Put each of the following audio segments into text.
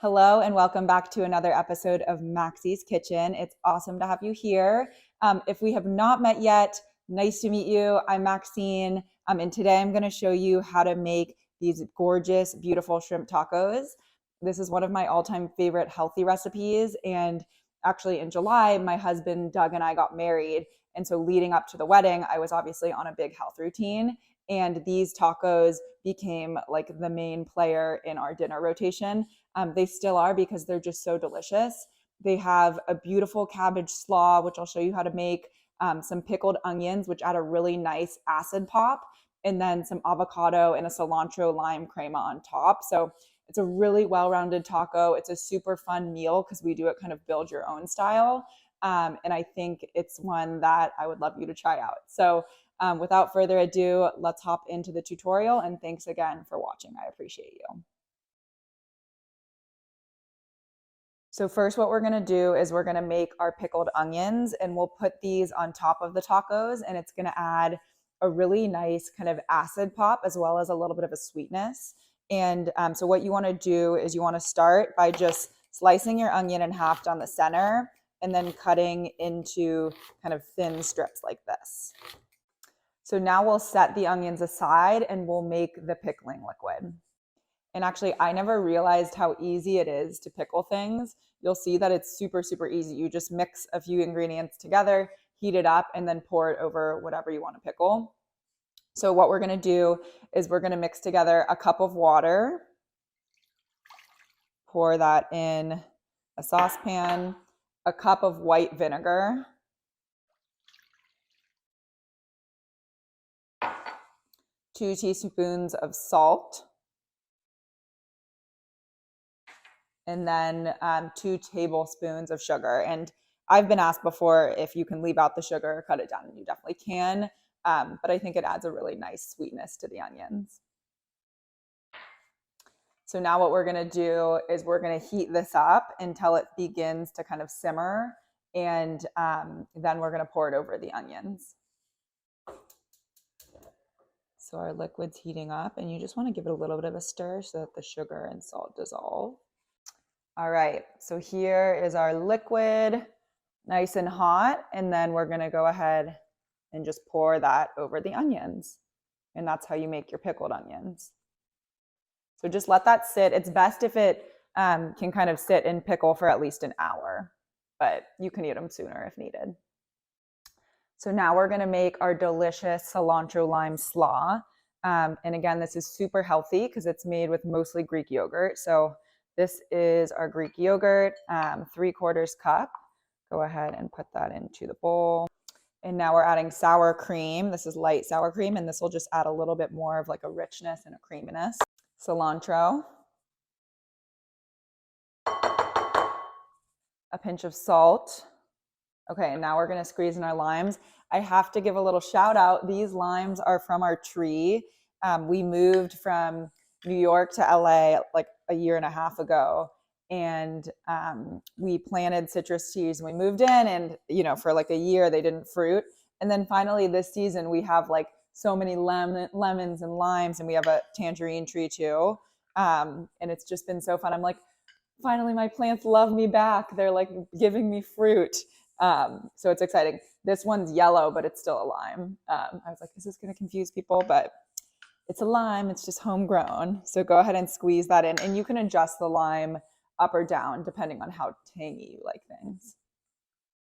Hello and welcome back to another episode of Maxi's Kitchen. It's awesome to have you here. If we have not met yet, nice to meet you. I'm Maxine, and today I'm going to show you how to make these gorgeous, beautiful shrimp tacos. This is one of my all-time favorite healthy recipes, and actually in July, my husband Doug and I got married, and so leading up to the wedding, I was obviously on a big health routine, and these tacos became like the main player in our dinner rotation. They still are because they're just so delicious. They have a beautiful cabbage slaw, which I'll show you how to make, some pickled onions, which add a really nice acid pop, and then some avocado and a cilantro lime crema on top. So it's a really well-rounded taco. It's a super fun meal because we do it kind of build your own style. And I think it's one that I would love you to try out. So without further ado, let's hop into the tutorial. And thanks again for watching. I appreciate you. So first what we're gonna do is we're gonna make our pickled onions, and we'll put these on top of the tacos, and it's gonna add a really nice kind of acid pop as well as a little bit of a sweetness. And so what you wanna do is you wanna start by just slicing your onion in half down the center and then cutting into kind of thin strips like this. So now we'll set the onions aside and we'll make the pickling liquid. And actually, I never realized how easy it is to pickle things. You'll see that it's super, super easy. You just mix a few ingredients together, heat it up, and then pour it over whatever you want to pickle. So what we're gonna do is we're gonna mix together a cup of water, pour that in a saucepan, a cup of white vinegar, 2 teaspoons of salt, and then 2 tablespoons of sugar. And I've been asked before if you can leave out the sugar or cut it down, and you definitely can. But I think it adds a really nice sweetness to the onions. So now what we're gonna do is we're gonna heat this up until it begins to kind of simmer, and then we're gonna pour it over the onions. So our liquid's heating up, and you just wanna give it a little bit of a stir so that the sugar and salt dissolve. All right, so here is our liquid, nice and hot, and then we're gonna go ahead and just pour that over the onions. And that's how you make your pickled onions. So just let that sit. It's best if it can kind of sit and pickle for at least an hour, but you can eat them sooner if needed. So now we're gonna make our delicious cilantro lime slaw. And again, this is super healthy because it's made with mostly Greek yogurt. So this is our Greek yogurt, 3/4 cup. Go ahead and put that into the bowl. And now we're adding sour cream. This is light sour cream, and this will just add a little bit more of like a richness and a creaminess. Cilantro. A pinch of salt. Okay, and now we're gonna squeeze in our limes. I have to give a little shout out. These limes are from our tree. We moved from New York to LA like a year and a half ago, and we planted citrus trees, and we moved in, and for like a year they didn't fruit, and then finally this season we have like so many lemons and limes, and we have a tangerine tree too, and it's just been so fun. I'm like, finally my plants love me back. They're like giving me fruit. So it's exciting. This one's yellow, but it's still a lime. I was like, is this going to confuse people? But it's a lime. It's just homegrown. So go ahead and squeeze that in, and you can adjust the lime up or down depending on how tangy you like things.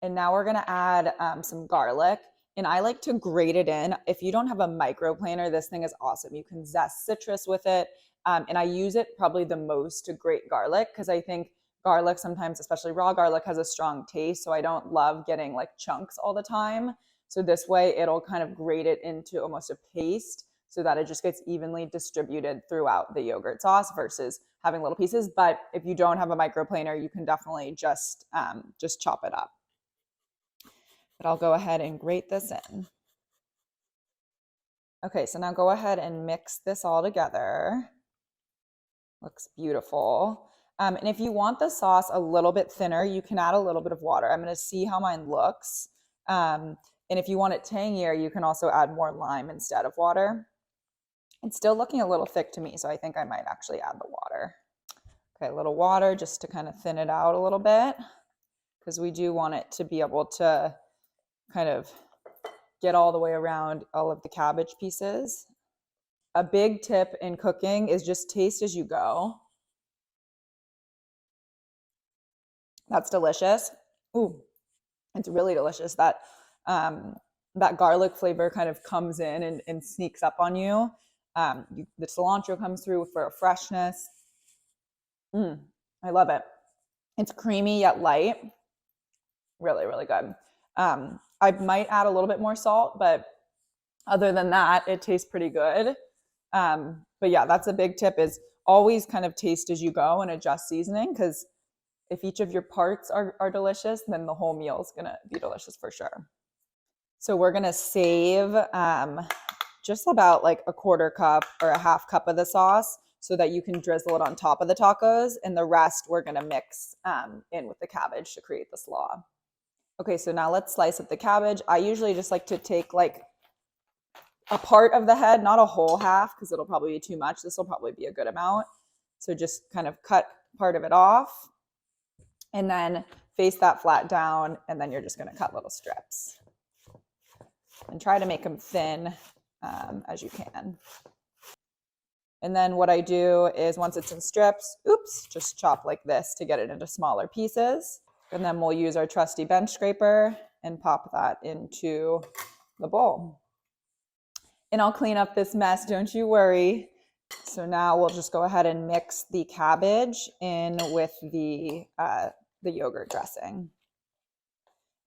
And now we're going to add some garlic, and I like to grate it in. If you don't have a microplaner, this thing is awesome. You can zest citrus with it, and I use it probably the most to grate garlic because I think garlic sometimes, especially raw garlic, has a strong taste, so I don't love getting like chunks all the time. So this way it'll kind of grate it into almost a paste so that it just gets evenly distributed throughout the yogurt sauce versus having little pieces. But if you don't have a microplaner, you can definitely just chop it up. But I'll go ahead and grate this in. Okay, so now go ahead and mix this all together. Looks beautiful. And if you want the sauce a little bit thinner, you can add a little bit of water. I'm gonna see how mine looks. And if you want it tangier, you can also add more lime instead of water. It's still looking a little thick to me, so I think I might actually add the water. Okay, a little water just to kind of thin it out a little bit, because we do want it to be able to kind of get all the way around all of the cabbage pieces. A big tip in cooking is just taste as you go. That's delicious. Ooh, it's really delicious. That garlic flavor kind of comes in and sneaks up on you. The cilantro comes through for a freshness. I love it. It's creamy yet light. Really, really good. I might add a little bit more salt, but other than that, it tastes pretty good. But yeah, that's a big tip, is always kind of taste as you go and adjust seasoning, because if each of your parts are delicious, then the whole meal is going to be delicious for sure. So we're going to save just about like a quarter cup or a half cup of the sauce so that you can drizzle it on top of the tacos. And the rest we're going to mix in with the cabbage to create the slaw. Okay, so now let's slice up the cabbage. I usually just like to take like a part of the head, not a whole half, because it'll probably be too much. This will probably be a good amount. So just kind of cut part of it off and then face that flat down. And then you're just going to cut little strips and try to make them thin as you can. And then what I do is once it's in strips, just chop like this to get it into smaller pieces. And then we'll use our trusty bench scraper and pop that into the bowl. And I'll clean up this mess, don't you worry. So now we'll just go ahead and mix the cabbage in with the yogurt dressing.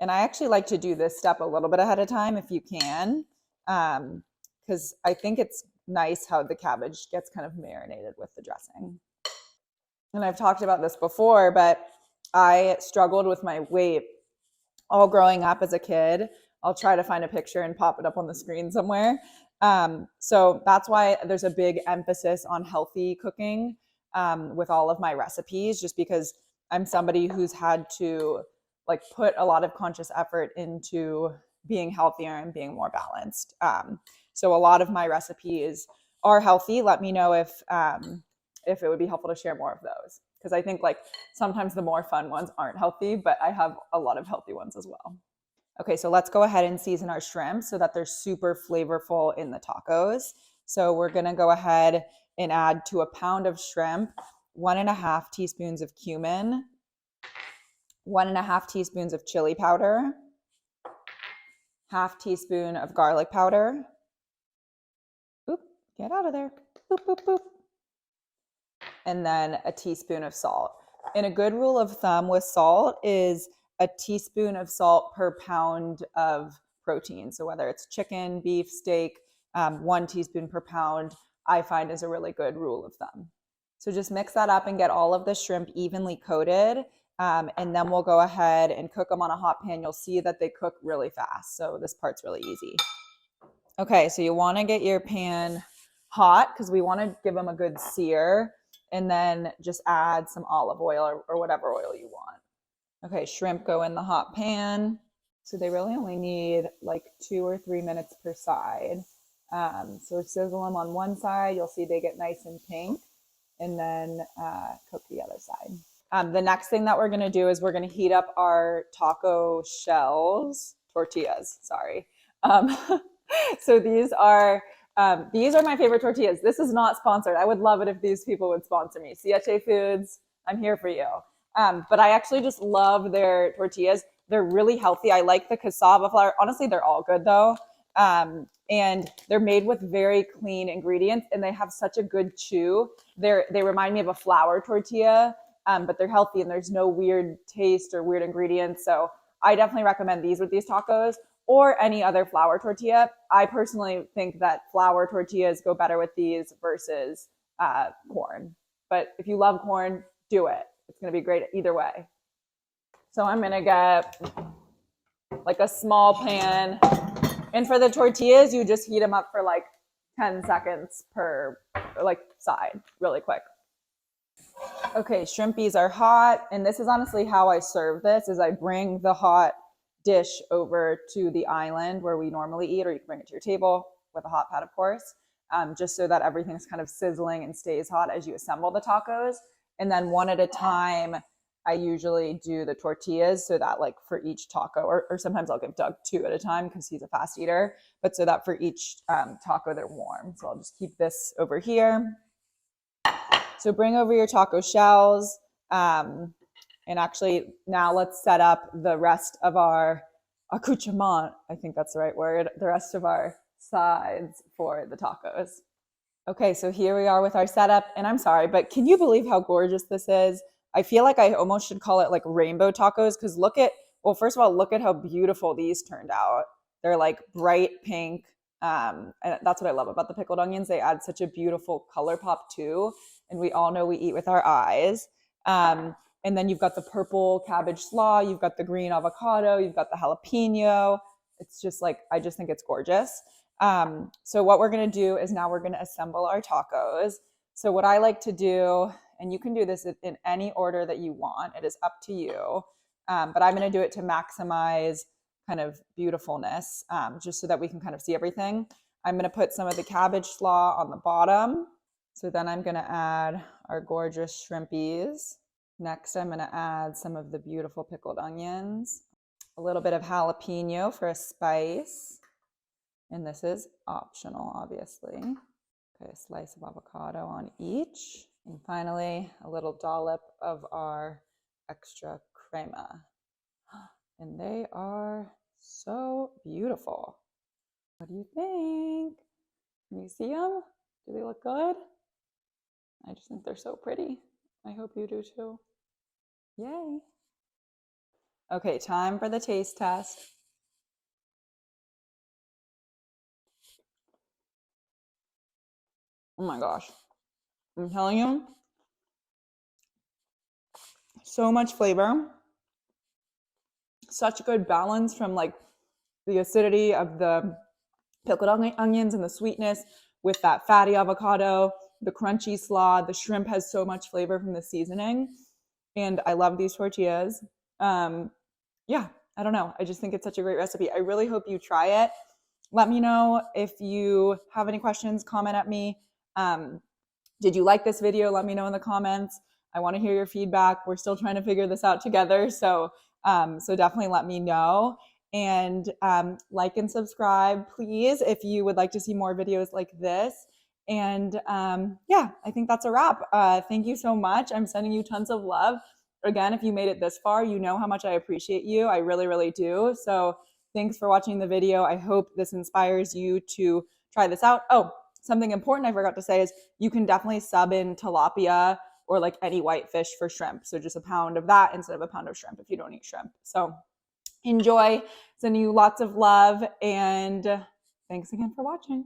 And I actually like to do this step a little bit ahead of time if you can, because I think it's nice how the cabbage gets kind of marinated with the dressing. And I've talked about this before, but I struggled with my weight all growing up as a kid. I'll try to find a picture and pop it up on the screen somewhere. So that's why there's a big emphasis on healthy cooking with all of my recipes, just because I'm somebody who's had to like put a lot of conscious effort into being healthier and being more balanced. So a lot of my recipes are healthy. Let me know if it would be helpful to share more of those, because I think like sometimes the more fun ones aren't healthy, but I have a lot of healthy ones as well. Okay, so let's go ahead and season our shrimp so that they're super flavorful in the tacos. So we're gonna go ahead and add to a pound of shrimp 1.5 teaspoons of cumin, 1.5 teaspoons of chili powder, 1/2 teaspoon of garlic powder. Oop, get out of there. Boop, boop, boop. And then a teaspoon of salt. And a good rule of thumb with salt is a teaspoon of salt per pound of protein. So whether it's chicken, beef, steak, 1 teaspoon per pound, I find is a really good rule of thumb. So just mix that up and get all of the shrimp evenly coated. And then we'll go ahead and cook them on a hot pan. You'll see that they cook really fast. So this part's really easy. Okay, so you want to get your pan hot because we want to give them a good sear, and then just add some olive oil or whatever oil you want. Okay, shrimp go in the hot pan. So they really only need like 2 or 3 minutes per side. So sizzle them on one side. You'll see they get nice and pink, and then cook the other side. The next thing that we're going to do is we're going to heat up our taco shells, tortillas, sorry. So these are my favorite tortillas. This is not sponsored. I would love it if these people would sponsor me. CHA Foods, I'm here for you. But I actually just love their tortillas. They're really healthy. I like the cassava flour. Honestly, they're all good though. And they're made with very clean ingredients, and they have such a good chew. They remind me of a flour tortilla, but they're healthy and there's no weird taste or weird ingredients. So I definitely recommend these with these tacos or any other flour tortilla. I personally think that flour tortillas go better with these versus corn. But if you love corn, do it. It's going to be great either way. So I'm going to get like a small pan. And for the tortillas, you just heat them up for like 10 seconds per like side, really quick. Okay, shrimpies are hot. And this is honestly how I serve this, is I bring the hot dish over to the island where we normally eat, or you can bring it to your table with a hot pot, of course, just so that everything's kind of sizzling and stays hot as you assemble the tacos. And then one at a time, I usually do the tortillas so that like for each taco, or sometimes I'll give Doug 2 at a time because he's a fast eater, but so that for each taco they're warm. So I'll just keep this over here. So bring over your taco shells. And actually now let's set up the rest of our accoutrement. I think that's the right word. The rest of our sides for the tacos. Okay, so here we are with our setup. And I'm sorry, but can you believe how gorgeous this is? I feel like I almost should call it like rainbow tacos because look at, well, first of all, look at how beautiful these turned out. They're like bright pink. And that's what I love about the pickled onions. They add such a beautiful color pop too. And we all know we eat with our eyes. And then you've got the purple cabbage slaw. You've got the green avocado. You've got the jalapeno. It's just like, I just think it's gorgeous. So what we're going to do is now we're going to assemble our tacos. So what I like to do, and you can do this in any order that you want, it is up to you. But I'm going to do it to maximize kind of beautifulness, just so that we can kind of see everything. I'm going to put some of the cabbage slaw on the bottom. So then I'm going to add our gorgeous shrimpies. Next, I'm going to add some of the beautiful pickled onions, a little bit of jalapeno for a spice. And this is optional, obviously. Okay, a slice of avocado on each. And finally, a little dollop of our extra crema. And they are so beautiful. What do you think? Can you see them? Do they look good? I just think they're so pretty. I hope you do too. Yay. Okay, time for the taste test. Oh my gosh. I'm telling you, so much flavor. Such good balance from like the acidity of the pickled onions and the sweetness with that fatty avocado, the crunchy slaw. The shrimp has so much flavor from the seasoning. And I love these tortillas. Yeah, I don't know. I just think it's such a great recipe. I really hope you try it. Let me know if you have any questions, comment at me. Did you like this video? Let me know in the comments. I want to hear your feedback. We're still trying to figure this out together. So definitely let me know. And like and subscribe, please, if you would like to see more videos like this. And yeah, I think that's a wrap. Thank you so much. I'm sending you tons of love. Again, if you made it this far, you know how much I appreciate you. I really, really do. So thanks for watching the video. I hope this inspires you to try this out. Oh, something important I forgot to say is you can definitely sub in tilapia or like any white fish for shrimp. So just a pound of that instead of a pound of shrimp if you don't eat shrimp. So enjoy. Sending you lots of love, and thanks again for watching.